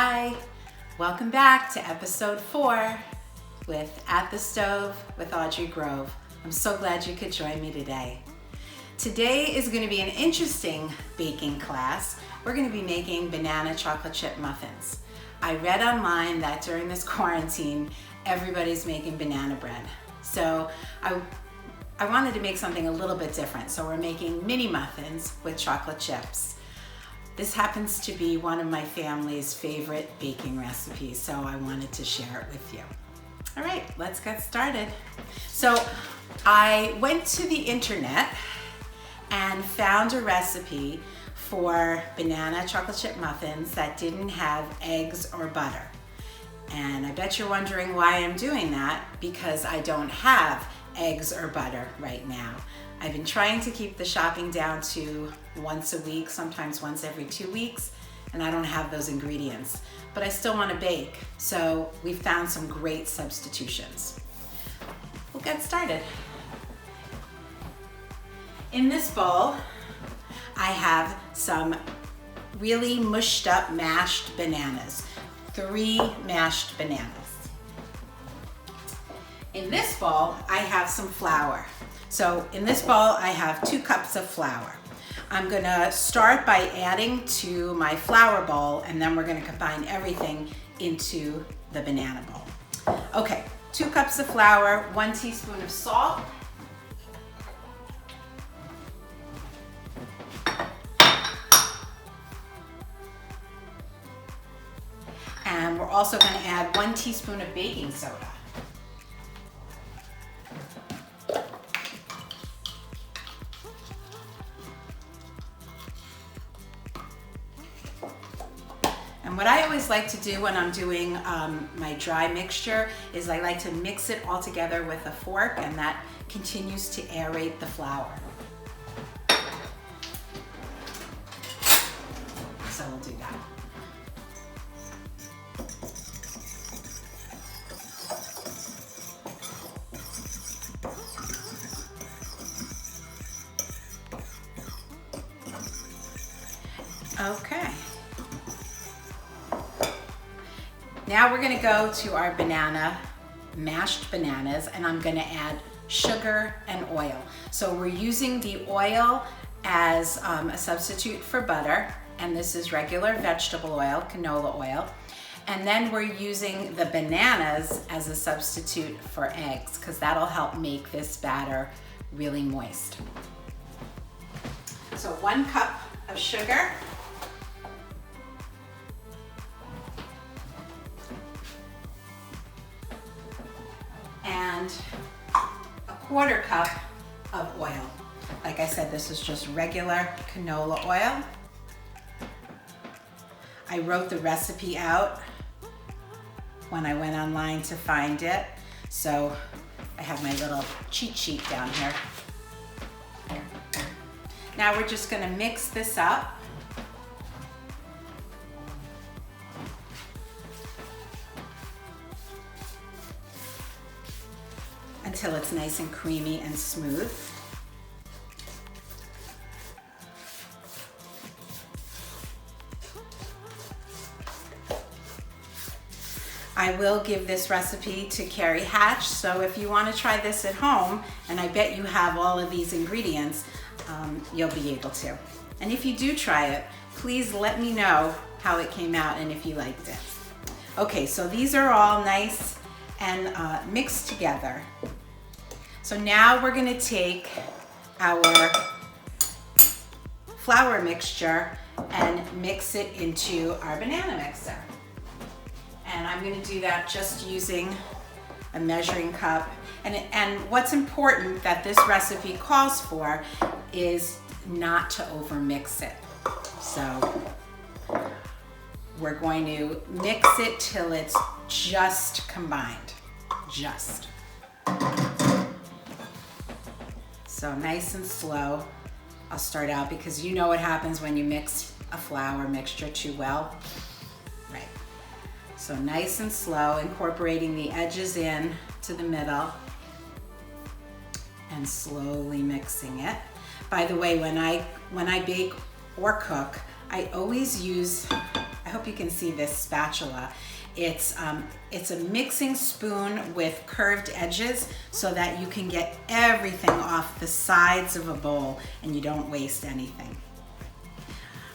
Hi, welcome back to episode 4 with At the Stove with Audrey Grove. I'm so glad you could join me today. Today is going to be an interesting baking class. We're going to be making banana chocolate chip muffins. I read online that during this quarantine, everybody's making banana bread. So I wanted to make something a little bit different. So we're making mini muffins with chocolate chips. This happens to be one of my family's favorite baking recipes, so I wanted to share it with you. All right, let's get started. So I went to the internet and found a recipe for banana chocolate chip muffins that didn't have eggs or butter. And I bet you're wondering why I'm doing that, because I don't have eggs or butter right now. I've been trying to keep the shopping down to once a week, sometimes once every 2 weeks, and I don't have those ingredients. But I still want to bake, so we found some great substitutions. We'll get started. In this bowl, I have some really mushed up mashed bananas, 3 mashed bananas. In this bowl, I have some flour. So in this bowl, I have 2 cups of flour. I'm gonna start by adding to my flour bowl, and then we're gonna combine everything into the banana bowl. Okay, 2 cups of flour, 1 teaspoon of salt, and we're also gonna add 1 teaspoon of baking soda. And what I always like to do when I'm doing my dry mixture is I like to mix it all together with a fork, and that continues to aerate the flour. So we'll do that. Okay. Now we're gonna go to our mashed bananas, and I'm gonna add sugar and oil. So we're using the oil as a substitute for butter, and this is regular vegetable oil, canola oil. And then we're using the bananas as a substitute for eggs, because that'll help make this batter really moist. So 1 cup of sugar, and 1/4 cup of oil. Like I said, this is just regular canola oil. I wrote the recipe out when I went online to find it, so I have my little cheat sheet down here. Now we're just gonna mix this up. Until it's nice and creamy and smooth. I will give this recipe to Carrie Hatch, so if you want to try this at home, and I bet you have all of these ingredients, you'll be able to. And if you do try it, please let me know how it came out and if you liked it. Okay, so these are all nice and mixed together. So now we're gonna take our flour mixture and mix it into our banana mixer. And I'm gonna do that just using a measuring cup. And what's important that this recipe calls for is not to over mix it. So we're going to mix it till it's just combined, just. So nice and slow. I'll start out, because you know what happens when you mix a flour mixture too well. Right. So nice and slow, incorporating the edges in to the middle and slowly mixing it. By the way, when I bake or cook, I always use a hope you can see this spatula. It's a mixing spoon with curved edges so that you can get everything off the sides of a bowl and you don't waste anything.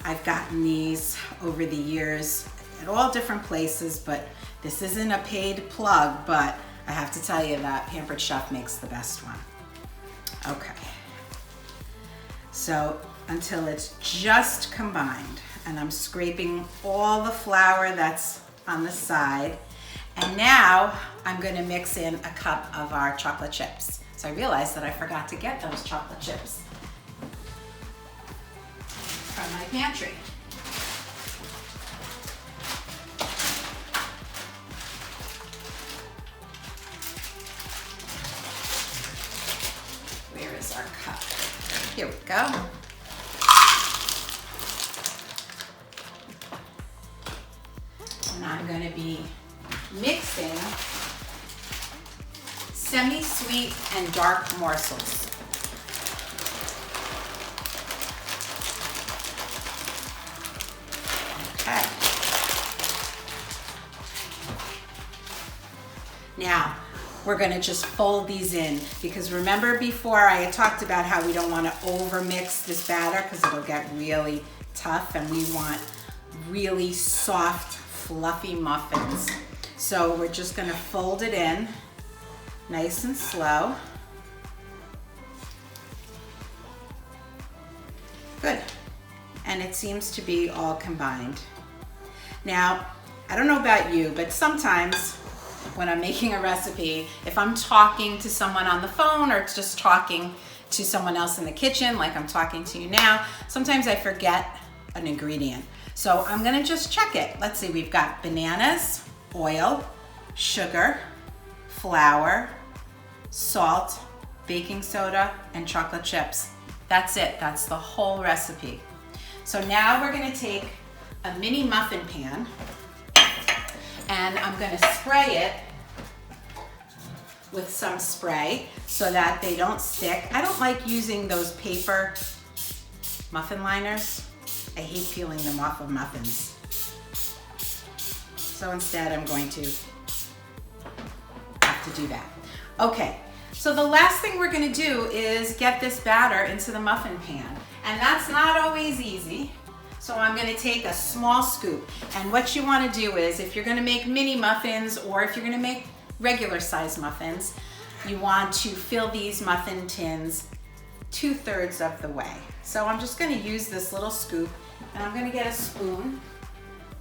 I've gotten these over the years at all different places, but this isn't a paid plug, but I have to tell you that Pampered Chef makes the best one. Okay, so until it's just combined, and I'm scraping all the flour that's on the side, and now I'm going to mix in a cup of our chocolate chips. So I realized that I forgot to get those chocolate chips from my pantry. Where is our cup? Here we go. And I'm going to be mixing semi-sweet and dark morsels. Okay. Now, we're going to just fold these in, because remember before I had talked about how we don't want to over mix this batter because it'll get really tough, and we want really soft, fluffy muffins. So we're just going to fold it in nice and slow. Good. And it seems to be all combined. Now, I don't know about you, but sometimes when I'm making a recipe, if I'm talking to someone on the phone or just talking to someone else in the kitchen, like I'm talking to you now, sometimes I forget an ingredient. So I'm gonna just check it. Let's see, we've got bananas, oil, sugar, flour, salt, baking soda, and chocolate chips. That's it, that's the whole recipe. So now we're gonna take a mini muffin pan, and I'm gonna spray it with some spray so that they don't stick. I don't like using those paper muffin liners. I hate peeling them off of muffins. So instead I'm going to have to do that. Okay, so the last thing we're gonna do is get this batter into the muffin pan. And that's not always easy. So I'm gonna take a small scoop. And what you wanna do is, if you're gonna make mini muffins or if you're gonna make regular size muffins, you want to fill these muffin tins 2/3 of the way. So I'm just gonna use this little scoop, and I'm gonna get a spoon.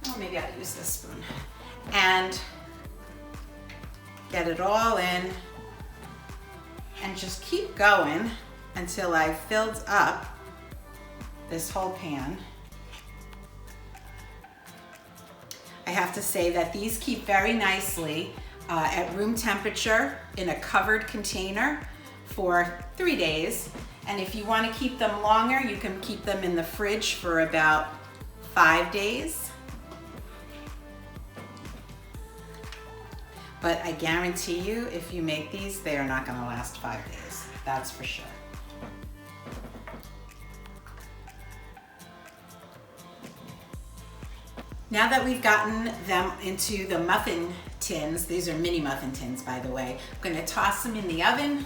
Oh, maybe I'll use this spoon. And get it all in, and just keep going until I've filled up this whole pan. I have to say that these keep very nicely at room temperature in a covered container for 3 days. And if you want to keep them longer, you can keep them in the fridge for about 5 days. But I guarantee you, if you make these, they are not going to last 5 days. That's for sure. Now that we've gotten them into the muffin tins, these are mini muffin tins, by the way, I'm going to toss them in the oven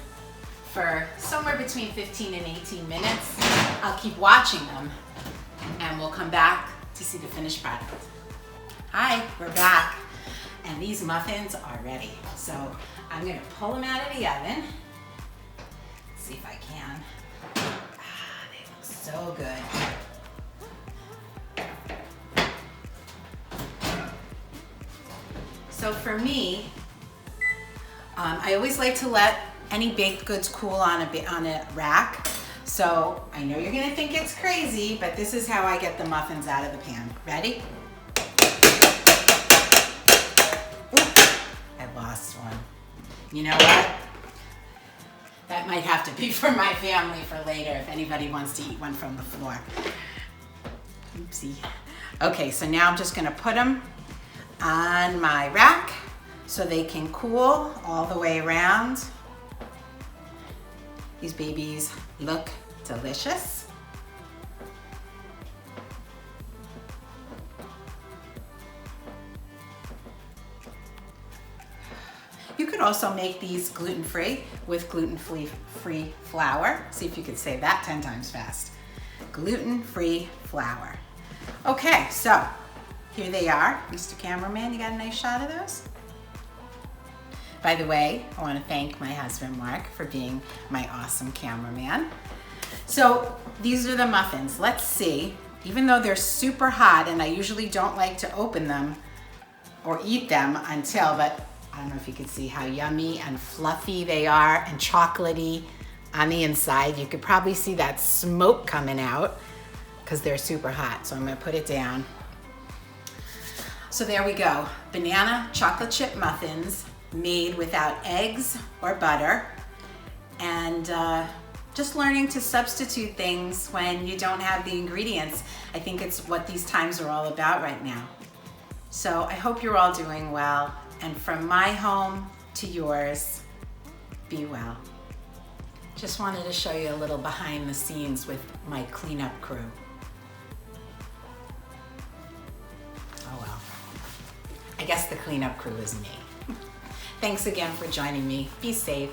for somewhere between 15 and 18 minutes. I'll keep watching them, and we'll come back to see the finished product. Hi, we're back, and these muffins are ready. So I'm going to pull them out of the oven. Let's see if I can. Ah, they look so good. So for me, I always like to let any baked goods cool on a rack. So I know you're gonna think it's crazy, but this is how I get the muffins out of the pan. Ready? Ooh, I lost one. You know what? That might have to be for my family for later if anybody wants to eat one from the floor. Oopsie. Okay, so now I'm just gonna put them on my rack so they can cool all the way around. These babies look delicious. could also make these gluten-free with gluten-free flour. See if you could say that 10 times fast. Gluten-free flour. Okay, so here they are. Mr. Cameraman, you got a nice shot of those? By the way, I want to thank my husband, Mark, for being my awesome cameraman. So these are the muffins. Let's see. Even though they're super hot, and I usually don't like to open them or eat them until, but I don't know if you can see how yummy and fluffy they are and chocolatey on the inside. You could probably see that smoke coming out because they're super hot. So I'm gonna put it down. So there we go. Banana chocolate chip muffins made without eggs or butter, and just learning to substitute things when you don't have the ingredients. I think it's what these times are all about right now. So I hope you're all doing well, and from my home to yours, be well. Just wanted to show you a little behind the scenes with my cleanup crew. Oh well, I guess the cleanup crew is me. Thanks again for joining me. Be safe.